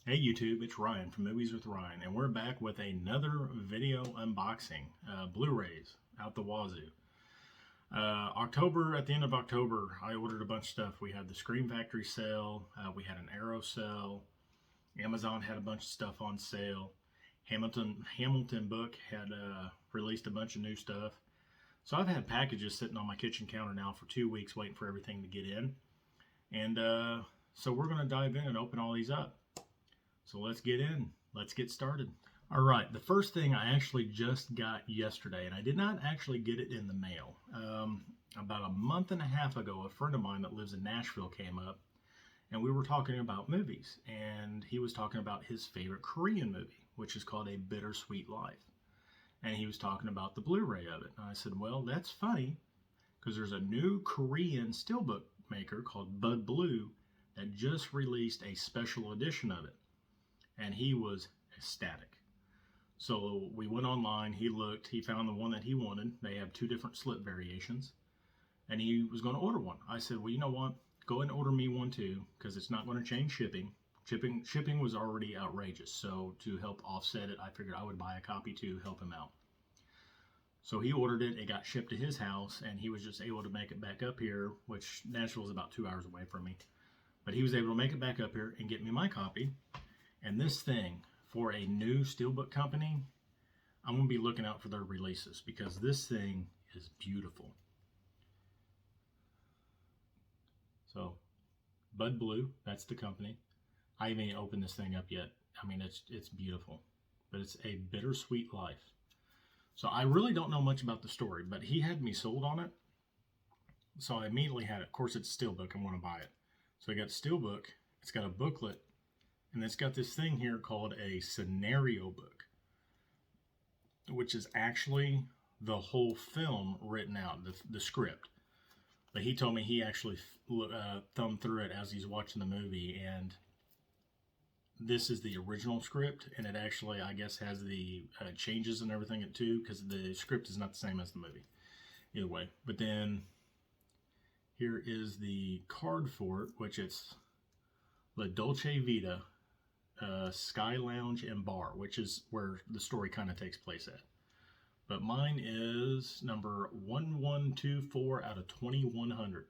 Hey YouTube, it's Ryan from Movies with Ryan, and we're back with another video unboxing. Blu-rays out the wazoo. At the end of October, I ordered a bunch of stuff. We had the Scream Factory sale, we had an Arrow sale, Amazon had a bunch of stuff on sale, Hamilton Book had released a bunch of new stuff. So I've had packages sitting on my kitchen counter now for 2 weeks waiting for everything to get in. And so we're going to dive in and open all these up. So let's get in. Let's get started. All right, the first thing I actually just got yesterday, and I did not actually get it in the mail. About a month and a half ago, a friend of mine that lives in Nashville came up, and we were talking about movies, and he was talking about his favorite Korean movie, which is called A Bittersweet Life. And he was talking about the Blu-ray of it. And I said, well, that's funny, because there's a new Korean steelbook maker called Bud Blue that just released a special edition of it. And he was ecstatic. So we went online, he looked, he found the one that he wanted. They have 2 different slip variations, and he was going to order one. I said, well, you know what? Go ahead and order me one too, because it's not going to change shipping. Shipping was already outrageous, so to help offset it, I figured I would buy a copy to help him out. So he ordered it, it got shipped to his house, and he was just able to make it back up here, which Nashville is about 2 hours away from me. But he was able to make it back up here and get me my copy. And this thing, for a new steelbook company, I'm going to be looking out for their releases, because this thing is beautiful. So, Bud Blue, that's the company. I haven't even opened this thing up yet. I mean, it's beautiful. But it's A Bittersweet Life. So I really don't know much about the story, but he had me sold on it. So I immediately had it. Of course, it's a steelbook. I want to buy it. So I got the steelbook. It's got a booklet. And it's got this thing here called a scenario book, which is actually the whole film written out, the script. But he told me he actually thumbed through it as he's watching the movie, and this is the original script, and it actually, I guess, has the changes and everything too, because the script is not the same as the movie. Either way. But then here is the card for it, which it's La Dolce Vita, Sky Lounge and Bar, which is where the story kind of takes place at. But mine is number 1124 out of 2100.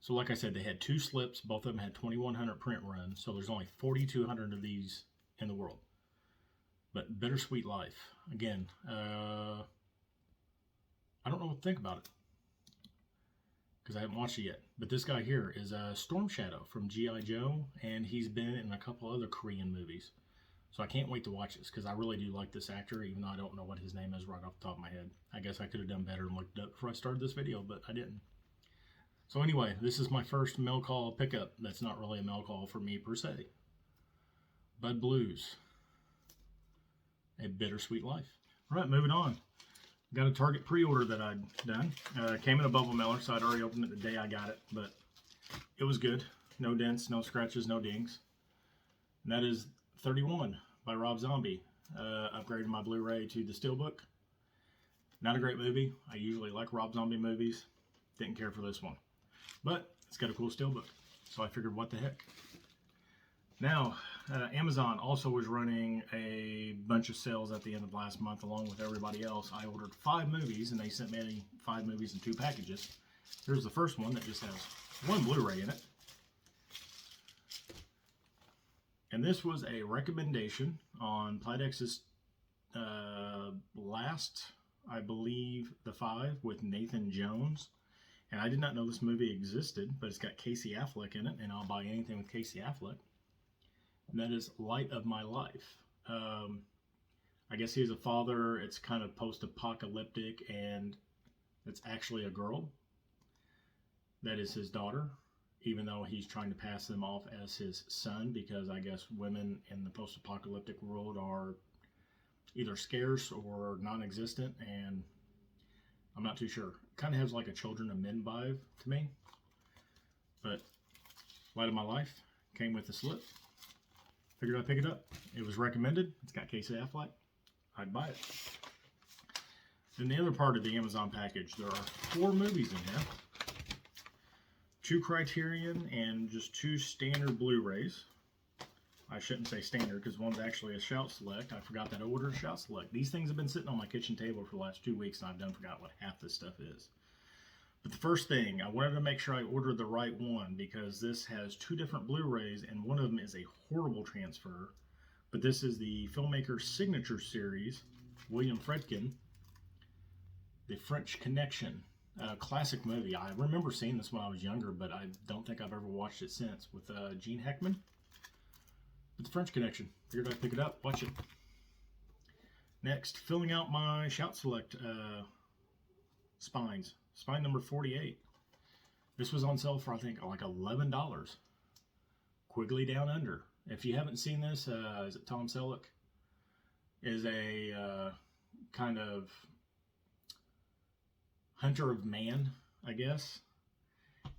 So like I said, they had 2 slips. Both of them had 2100 print run. So there's only 4200 of these in the world. But Bittersweet Life. Again, I don't know what to think about it, because I haven't watched it yet. But this guy here is Storm Shadow from G.I. Joe, and he's been in a couple other Korean movies. So I can't wait to watch this, because I really do like this actor, even though I don't know what his name is right off the top of my head. I guess I could have done better and looked it up before I started this video, but I didn't. So anyway, this is my first mail call pickup. That's not really a mail call for me per se. Bud Blues, A Bittersweet Life. All right, moving on. Got a Target pre-order that I'd done. Came in a bubble mailer, so I'd already opened it the day I got it, but it was good. No dents, no scratches, no dings. And that is 31 by Rob Zombie. Upgraded my Blu-ray to the Steelbook. Not a great movie. I usually like Rob Zombie movies. Didn't care for this one. But it's got a cool Steelbook, so I figured, what the heck. Now, Amazon also was running a bunch of sales at the end of last month, along with everybody else. I ordered 5 movies, and they sent me 5 movies in 2 packages. Here's the first one that just has 1 Blu-ray in it. And this was a recommendation on Plydex's last, I believe, The 5 with Nathan Jones. And I did not know this movie existed, but it's got Casey Affleck in it, and I'll buy anything with Casey Affleck. And that is Light of My Life. I guess he's a father. It's kind of post-apocalyptic, and it's actually a girl that is his daughter, even though he's trying to pass them off as his son, because I guess women in the post-apocalyptic world are either scarce or non-existent, and I'm not too sure. Kind of has like a Children of Men vibe to me. But Light of My Life came with the slip. Figured I'd pick it up. It was recommended. It's got Casey Affleck. I'd buy it. Then the other part of the Amazon package, there are 4 movies in here. 2 Criterion and just 2 standard Blu-rays. I shouldn't say standard because one's actually a Shout Select. I forgot that I ordered a Shout Select. These things have been sitting on my kitchen table for the last 2 weeks, and I've done forgot what half this stuff is. But the first thing, I wanted to make sure I ordered the right one because this has 2 different Blu-rays, and one of them is a horrible transfer. But this is the filmmaker's signature series, William Friedkin, The French Connection. A classic movie. I remember seeing this when I was younger, but I don't think I've ever watched it since, with Gene Hackman. But The French Connection. Figured I'd pick it up, watch it. Next, filling out my Shout Select spines. Spine number 48. This was on sale for, I think, like $11. Quigley Down Under. If you haven't seen this, is it Tom Selleck? Is a kind of hunter of man, I guess.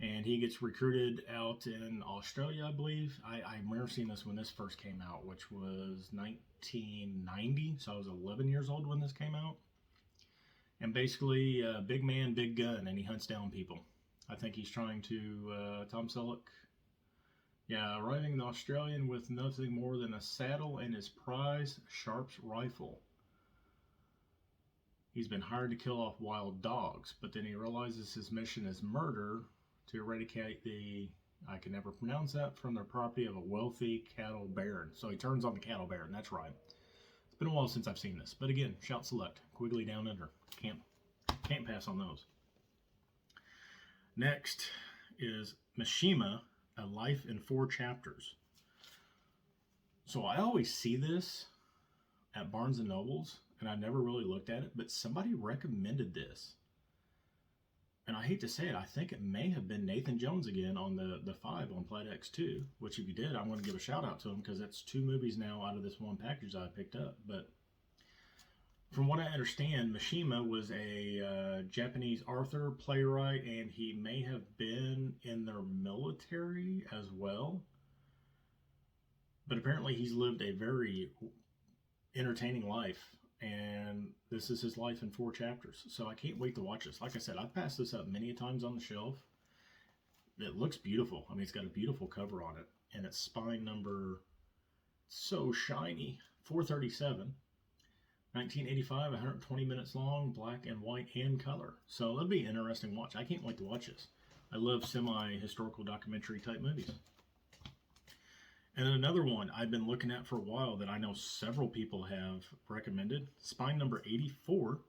And he gets recruited out in Australia, I believe. I remember seeing this when this first came out, which was 1990. So I was 11 years old when this came out. And basically, big man, big gun, and he hunts down people. I think he's trying to, Tom Selleck, yeah, arriving the Australian with nothing more than a saddle and his prize, Sharp's rifle. He's been hired to kill off wild dogs, but then he realizes his mission is murder to eradicate the, I can never pronounce that, from the property of a wealthy cattle baron. So he turns on the cattle baron, that's right. It's been a while since I've seen this, but again, Shout Select, Quigley Down Under. Can't pass on those. Next is Mashima, A Life in 4 Chapters. So I always see this at Barnes & Noble's, and I never really looked at it, but somebody recommended this. And I hate to say it, I think it may have been Nathan Jones again on the 5 on Plex 2, which if you did, I'm going to give a shout out to him because it's 2 movies now out of this one package that I picked up. But from what I understand, Mashima was a Japanese author, playwright, and he may have been in their military as well. But apparently he's lived a very entertaining life, and this is his life in 4 chapters. So I can't wait to watch this. Like I said, I've passed this up many times on the shelf. It looks beautiful. I mean, it's got a beautiful cover on it, and it's spine number, so shiny, 437. 1985, 120 minutes long, black and white and color. So that'll be an interesting watch. I can't wait to watch this. I love semi-historical documentary type movies. And then another one I've been looking at for a while that I know several people have recommended. Spine number 84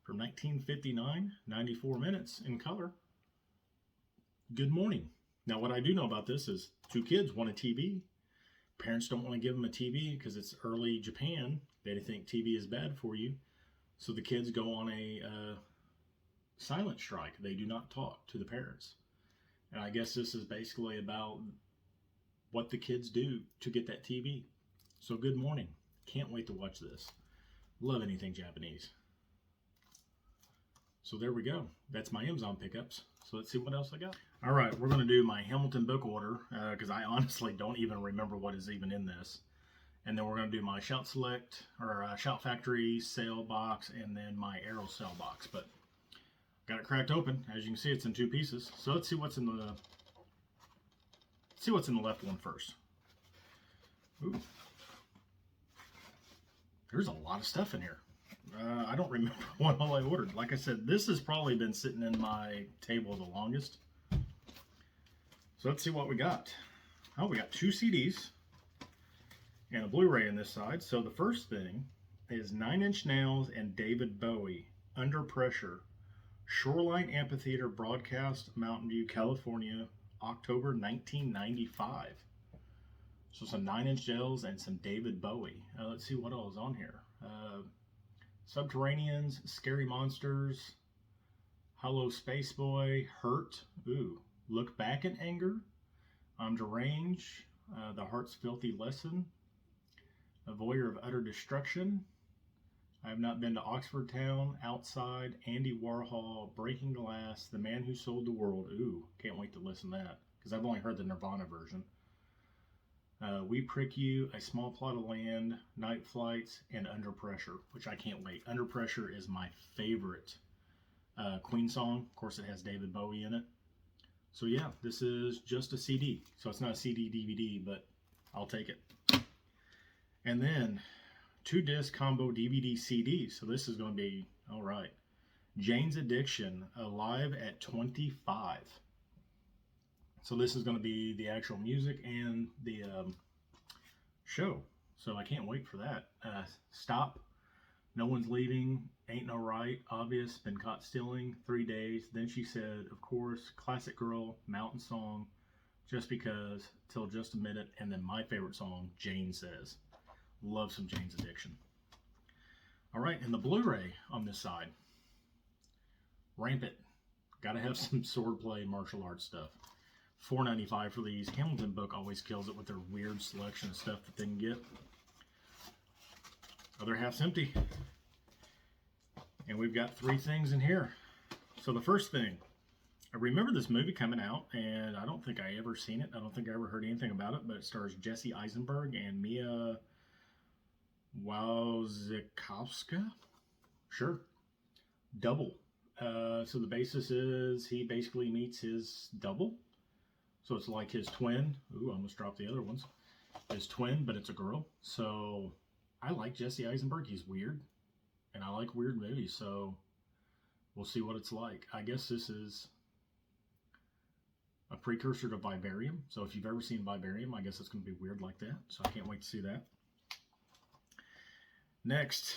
from 1959, 94 minutes in color. Good Morning. Now what I do know about this is 2 kids want a TV. Parents don't want to give them a TV because it's early Japan. They think TV is bad for you. So the kids go on a silent strike. They do not talk to the parents. And I guess this is basically about what the kids do to get that TV. So Good Morning. Can't wait to watch this. Love anything Japanese. So there we go. That's my Amazon pickups. So let's see what else I got. All right, we're going to do my Hamilton book order because I honestly don't even remember what is even in this. And then we're going to do my Shout Select or Shout Factory sale box and then my Arrow sale box. But got it cracked open. As you can see, it's in 2 pieces. So let's see what's in the left one first. Ooh. There's a lot of stuff in here. I don't remember what all I ordered. Like I said, this has probably been sitting in my table the longest. So let's see what we got. Oh, we got 2 CDs and a Blu-ray on this side. So the first thing is 9 Inch Nails and David Bowie, Under Pressure, Shoreline Amphitheater broadcast, Mountain View, California, October 1995. So some 9 Inch Nails and some David Bowie. Let's see what else is on here. Subterraneans, Scary Monsters, Hello Space Boy, Hurt, ooh, Look Back in Anger, I'm Deranged, The Heart's Filthy Lesson, A Voyeur of Utter Destruction, I Have Not Been to Oxford Town, Outside, Andy Warhol, Breaking Glass, The Man Who Sold the World, ooh, can't wait to listen to that, because I've only heard the Nirvana version. We Prick You, A Small Plot of Land, Night Flights, and Under Pressure, which I can't wait. Under Pressure is my favorite Queen song. Of course, it has David Bowie in it. So yeah, this is just a CD. So it's not a CD DVD, but I'll take it. And then 2-disc combo DVD CDs. So this is going to be, all right. Jane's Addiction, Alive at 25. So this is going to be the actual music and the show. So I can't wait for that. Stop. No One's Leaving. Ain't No Right. Obvious. Been Caught Stealing. 3 Days. Then She Said. Of course. Classic Girl. Mountain Song. Just Because. Till Just a Minute. And then my favorite song, Jane Says. Love some Jane's Addiction. All right. And the Blu-ray on this side. Rampant. Got to have some swordplay martial arts stuff. $4.95 for these. Hamilton Book always kills it with their weird selection of stuff that they can get. Other half's empty. And we've got 3 things in here. So the first thing, I remember this movie coming out, and I don't think I ever seen it. I don't think I ever heard anything about it, but it stars Jesse Eisenberg and Mia Wasikowska. Sure. Double. So the basis is he basically meets his double. So it's like his twin. Ooh, I almost dropped the other ones. His twin, but it's a girl. So I like Jesse Eisenberg. He's weird. And I like weird movies. So we'll see what it's like. I guess this is a precursor to Bibarium. So if you've ever seen Bibarium, I guess it's going to be weird like that. So I can't wait to see that. Next.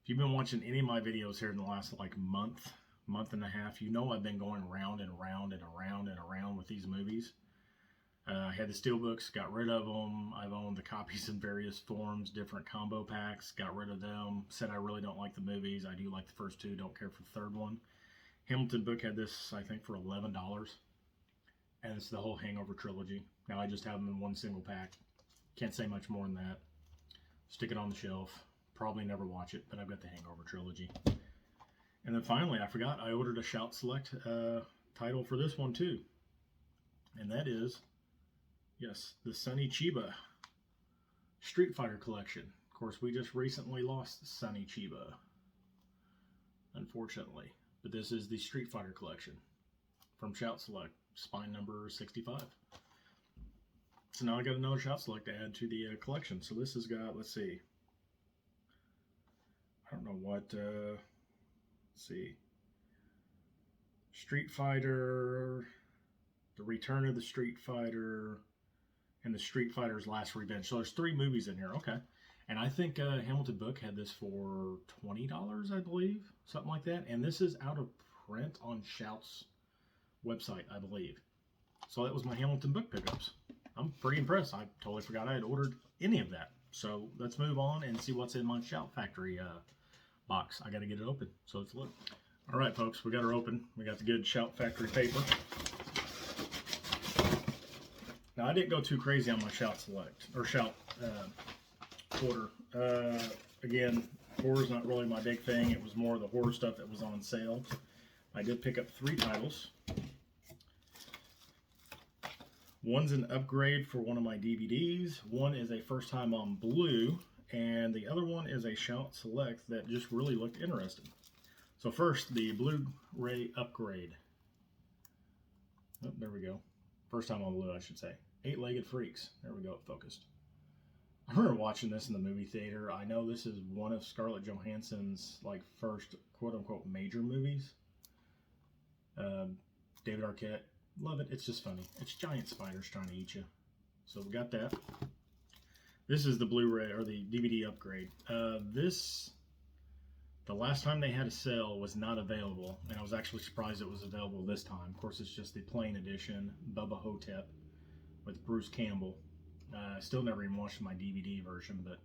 If you've been watching any of my videos here in the last like month and a half, you know I've been going round and around and around and around with these movies. I had the Steelbooks, got rid of them. I've owned the copies in various forms, different combo packs, got rid of them. Said I really don't like the movies. I do like the first 2, don't care for the third one. Hamilton Book had this, I think, for $11. And it's the whole Hangover Trilogy. Now I just have them in one single pack. Can't say much more than that. Stick it on the shelf. Probably never watch it, but I've got the Hangover Trilogy. And then finally, I forgot, I ordered a Shout Select title for this one too. And that is, yes, the Sonny Chiba Street Fighter Collection. Of course, we just recently lost Sonny Chiba, unfortunately. But this is the Street Fighter Collection from Shout Select, spine number 65. So now I got another Shout Select to add to the collection. So this has got, let's see, I don't know what, let's see, Street Fighter, The Return of the Street Fighter, and the Street Fighter's Last Revenge. So there's 3 movies in here. Okay. And I think Hamilton Book had this for $20, I believe, something like that. And this is out of print on Shout's website, I believe. So that was my Hamilton Book pickups. I'm pretty impressed. I totally forgot I had ordered any of that. So let's move on and see what's in my Shout Factory box. I got to get it open. So let's look. All right, folks, we got her open. We got the good Shout Factory paper. Now, I didn't go too crazy on my Shout Select, or Shout order. Again, horror's not really my big thing. It was more the horror stuff that was on sale. I did pick up 3 titles. One's an upgrade for one of my DVDs. One is a first time on blue. And the other one is a Shout Select that just really looked interesting. So first, the Blu-ray upgrade. Oh, there we go. First time on blue, I should say. 8-Legged Freaks. There we go, it focused. I remember watching this in the movie theater. I know this is one of Scarlett Johansson's like first quote-unquote major movies. David Arquette. Love it. It's just funny. It's giant spiders trying to eat you. So we got that. This is the Blu-ray or the DVD upgrade. The last time they had a sale was not available, and I was actually surprised it was available this time. Of course, it's just the plain edition, Bubba Hotep with Bruce Campbell. I still never even watched my DVD version, but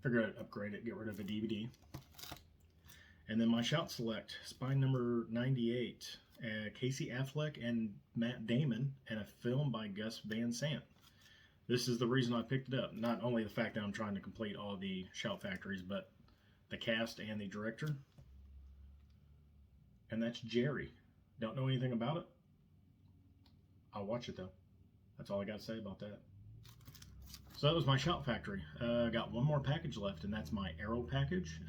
figured I'd upgrade it, get rid of a DVD. And then my Shout Select, spine number 98, Casey Affleck and Matt Damon, and a film by Gus Van Sant. This is the reason I picked it up. Not only the fact that I'm trying to complete all the Shout Factories, but the cast and the director. And that's Jerry. Don't know anything about it. I'll watch it though. That's all I got to say about that. So that was my Shout Factory. Got one more package left, and that's my Arrow package.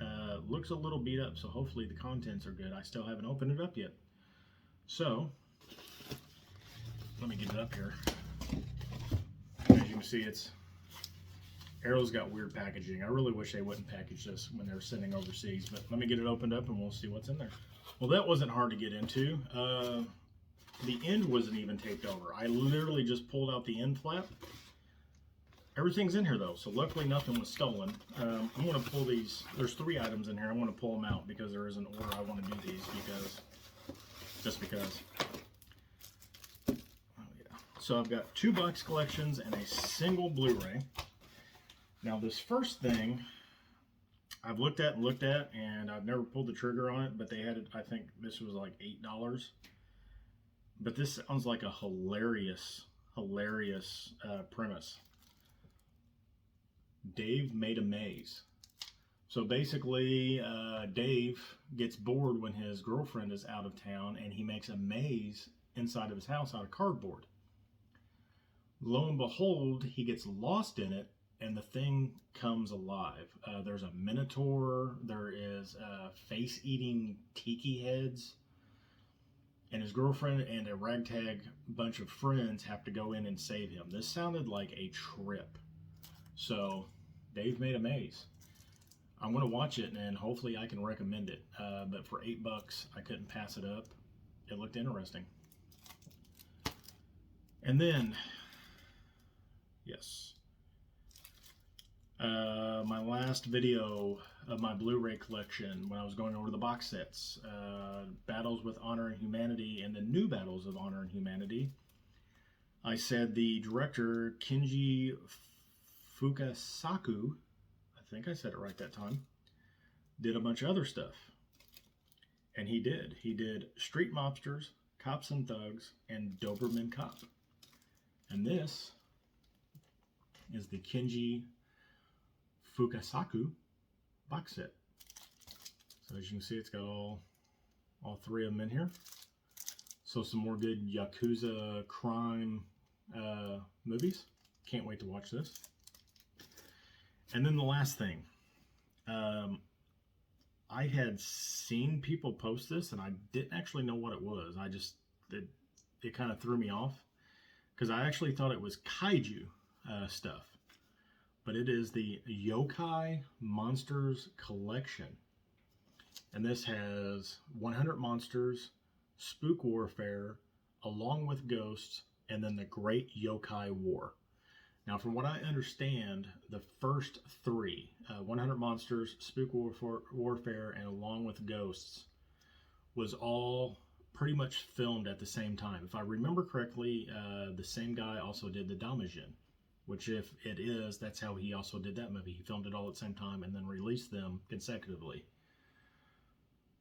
Looks a little beat up, so hopefully the contents are good. I still haven't opened it up yet. So, let me get it up here. see, it's Arrow's got weird packaging. I really wish they wouldn't package this when they're sending overseas, but let me get it opened up and we'll see what's in there. Well, that wasn't hard to get into. The end wasn't even taped over. I literally just pulled out the end flap. Everything's in here though, so luckily nothing was stolen. I'm going to pull these. There's 3 items in here. I'm going to pull them out because there is an order I want to do these just because. Oh yeah. So I've got 2 box collections and a single Blu-ray. Now this first thing I've looked at, and I've never pulled the trigger on it, but they had it, I think this was like $8. But this sounds like a hilarious premise. Dave made a maze. So basically, Dave gets bored when his girlfriend is out of town, and he makes a maze inside of his house out of cardboard. Lo and behold, he gets lost in it, and the thing comes alive. There's a minotaur, there is face-eating tiki heads, and his girlfriend and a ragtag bunch of friends have to go in and save him. This sounded like a trip. So, Dave made a maze. I'm going to watch it, and hopefully I can recommend it. But for $8, I couldn't pass it up. It looked interesting. And then, yes, my last video of my Blu-ray collection, when I was going over the box sets, Battles with Honor and Humanity and the new Battles of Honor and Humanity, I said the director Kenji Fukusaku, I think I said it right that time, did a bunch of other stuff. And he did. He did Street Mobsters, Cops and Thugs, and Doberman Cop. And this is the Kenji Fukusaku box set. So as you can see, it's got all 3 of them in here. So some more good Yakuza crime movies. Can't wait to watch this. And then the last thing. I had seen people post this, and I didn't actually know what it was. It kind of threw me off, because I actually thought it was kaiju stuff. But it is the Yokai Monsters Collection. And this has 100 monsters, spook warfare, along with ghosts, and then the Great Yokai War. Now, from what I understand, the first 3, 100 monsters, spook warfare, and along with ghosts, was all pretty much filmed at the same time. If I remember correctly, the same guy also did the Damajin, which if it is, that's how he also did that movie. He filmed it all at the same time and then released them consecutively.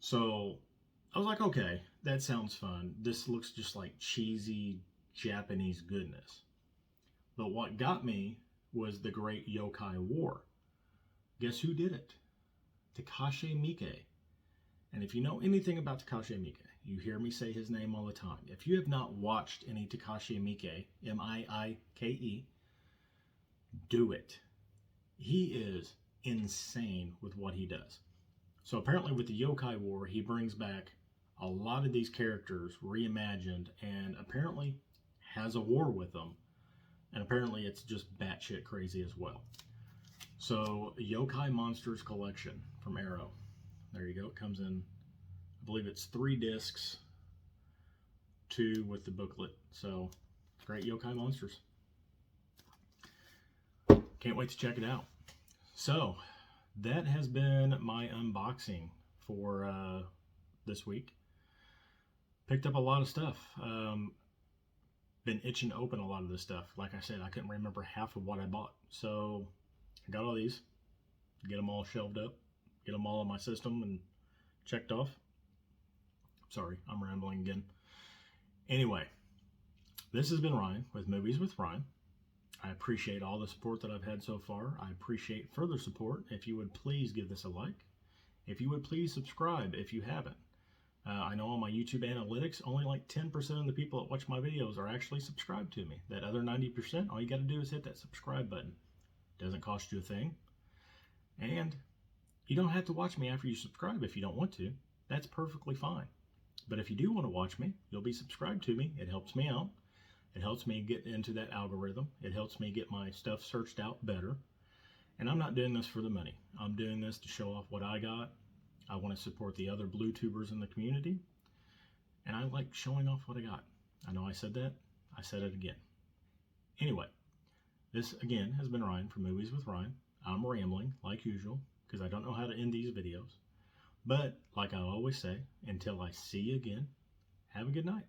So I was like, okay, that sounds fun. This looks just like cheesy Japanese goodness. But what got me was the Great Yokai War. Guess who did it? Takashi Miike. And if you know anything about Takashi Miike, you hear me say his name all the time. If you have not watched any Takashi Miike, M-I-I-K-E, do it. He is insane with what he does. So apparently with the Yokai War, he brings back a lot of these characters reimagined, and apparently has a war with them. And apparently it's just batshit crazy as well. So, Yokai Monsters Collection from Arrow. There you go. It comes in, I believe it's 3 discs, 2 with the booklet. So, great Yokai Monsters. Can't wait to check it out. So, that has been my unboxing for this week. Picked up a lot of stuff. Been itching to open a lot of this stuff. Like I said, I couldn't remember half of what I bought. So I got all these, get them all shelved up, get them all in my system and checked off. Sorry, I'm rambling again. Anyway, this has been Ryan with Movies with Ryan. I appreciate all the support that I've had so far. I appreciate further support. If you would please give this a like. If you would please subscribe if you haven't. I know on my YouTube analytics, only like 10% of the people that watch my videos are actually subscribed to me. That other 90%, all you got to do is hit that subscribe button. Doesn't cost you a thing. And you don't have to watch me after you subscribe if you don't want to. That's perfectly fine. But if you do want to watch me, you'll be subscribed to me. It helps me out. It helps me get into that algorithm. It helps me get my stuff searched out better. And I'm not doing this for the money. I'm doing this to show off what I got. I want to support the other blue tubers in the community. And I like showing off what I got. I know I said that. I said it again. Anyway, this again has been Ryan from Movies with Ryan. I'm rambling like usual because I don't know how to end these videos. But like I always say, until I see you again, have a good night.